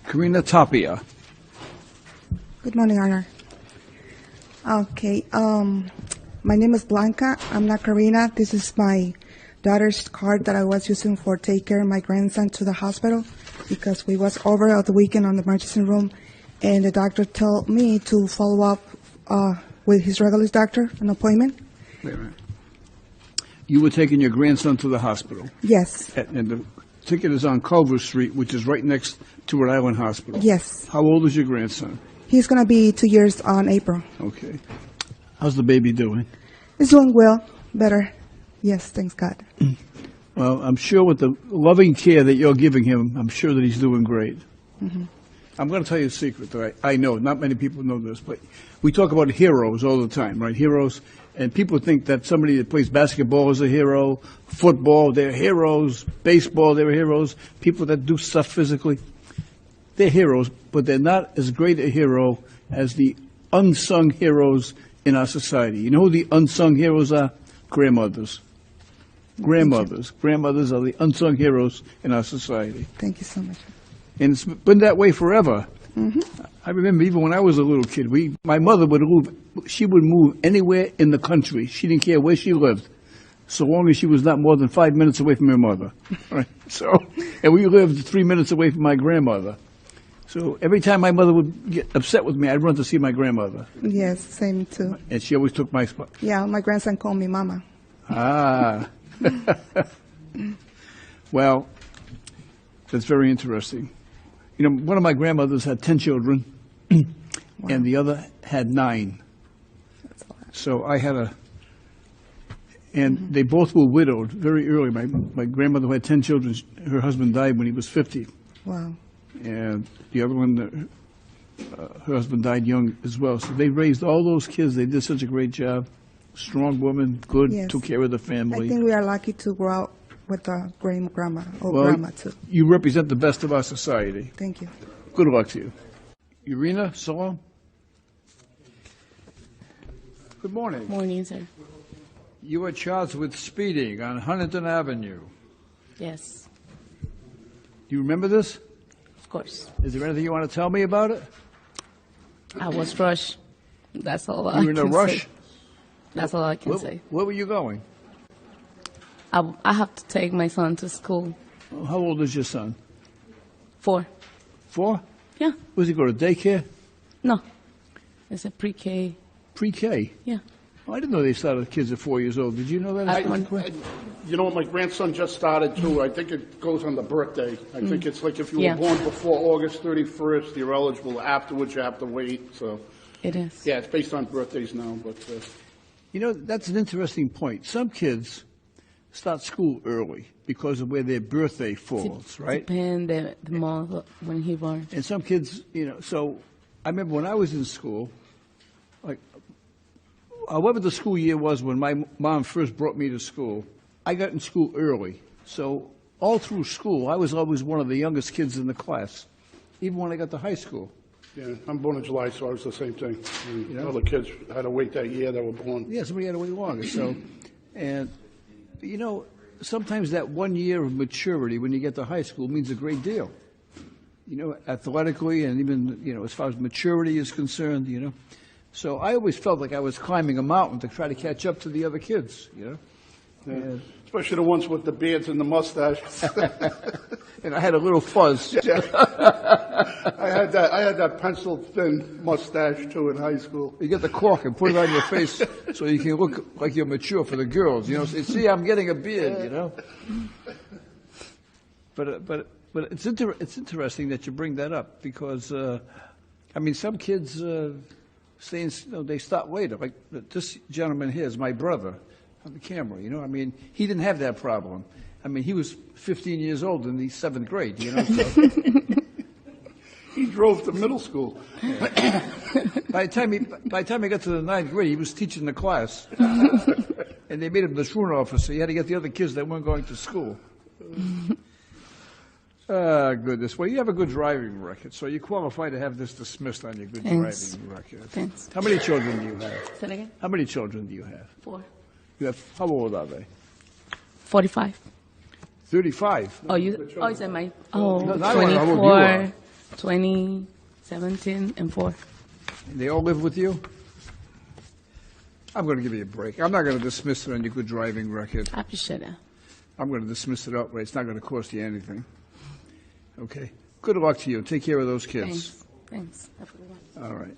Karina Tapia. Good morning, Your Honor. Okay, my name is Blanca. I'm not Karina. This is my daughter's card that I was using for take care of my grandson to the hospital because we was over at the weekend on the emergency room, and the doctor told me to follow up with his regular doctor, an appointment. Wait a minute. You were taking your grandson to the hospital. Yes. And the ticket is on Culver Street, which is right next to Rhode Island Hospital. Yes. How old is your grandson? He's going to be 2 years on April. Okay. How's the baby doing? He's doing well, better. Yes, thanks God. Well, I'm sure with the loving care that you're giving him, I'm sure that he's doing great. Mm-hmm. I'm going to tell you a secret that I know. Not many people know this, but we talk about heroes all the time, right? Heroes. And people think that somebody that plays basketball is a hero, football, they're heroes, baseball, they're heroes, people that do stuff physically, they're heroes, but they're not as great a hero as the unsung heroes in our society. You know who the unsung heroes are? Grandmothers. Grandmothers. Grandmothers are the unsung heroes in our society. Thank you so much. And it's been that way forever. Mm-hmm. I remember even when I was a little kid, my mother would move anywhere in the country. She didn't care where she lived, so long as she was not more than 5 minutes away from her mother. Right? So, and we lived 3 minutes away from my grandmother. So every time my mother would get upset with me, I'd run to see my grandmother. Yes, same too. And she always took my spot. Yeah, my grandson called me Mama. Ah. Well, that's very interesting. You know, one of my grandmothers had 10 children, wow. And the other had 9. That's a lot. So I had and they both were widowed very early. My grandmother who had 10 children, her husband died when he was 50. Wow. And the other one, her husband died young as well. So they raised all those kids. They did such a great job. Strong woman, good, Yes. took care of the family. I think we are lucky to grow up with a great grandma or Well, grandma too. You represent the best of our society. Thank you. Good luck to you. Irina, Salam. Good morning. Morning, sir. You were charged with speeding on Huntington Avenue. Yes, Do you remember this? of course. Is there anything you want to tell me about it? I was rushed. That's all I You were in a can rush? say. That's all I can say. Where were you going? I have to take my son to school. How old is your son? 4. 4? Yeah. Was he go to daycare? No. It's a pre-K. Pre-K? Yeah. Oh, I didn't know they started kids at 4 years old. Did you know that? You know what, my grandson just started too. I think it goes on the birthday. I think it's like if you Yeah. were born before August 31st, you're eligible. Afterwards, you have to wait. So, It is. yeah, it's based on birthdays now. But You know, that's an interesting point. Some kids start school early because of where their birthday falls, right? Depend the month when he born. And some kids, you know, so I remember when I was in school, like, however the school year was when my mom first brought me to school, I got in school early. So all through school, I was always one of the youngest kids in the class, even when I got to high school. yeah, I'm born in July, so I was the same thing. And Yeah. other kids had to wait that year that were born. Yeah, somebody had to wait longer. So, and, you know, sometimes that 1 year of maturity when you get to high school means a great deal. You know, athletically and even, you know, as far as maturity is concerned, you know. So I always felt like I was climbing a mountain to try to catch up to the other kids, you know. Yeah. Especially the ones with the beards and the mustaches. And I had a little fuzz. I had that pencil thin mustache too in high school. You get the cork and put it on your face so you can look like you're mature for the girls, you know. Say, see, I'm getting a beard, you know. But it's interesting that you bring that up because, I mean, some kids they start later. Like this gentleman here is my brother on the camera, you know. I mean, he didn't have that problem. I mean, he was 15 years old in the 7th grade, you know. So. He drove to middle school. By the time he got to the 9th grade, he was teaching the class, and they made him the truant officer. He had to get the other kids that weren't going to school. Goodness. Well, you have a good driving record, so you qualify to have this dismissed on your good Thanks. driving record. Thanks. How many children do you have? Say it again? How many children do you have? 4. You have. How old are they? 45. 35. Oh, you said my, oh, No, not how old you 24. are. 20, 17, and 4. They all live with you? I'm going to give you a break. I'm not going to dismiss it on your good driving record. I appreciate that. I'm going to dismiss it outright. It's not going to cost you anything. Okay? Good luck to you. Take care of those kids. Thanks. Thanks. Have a good one. All right.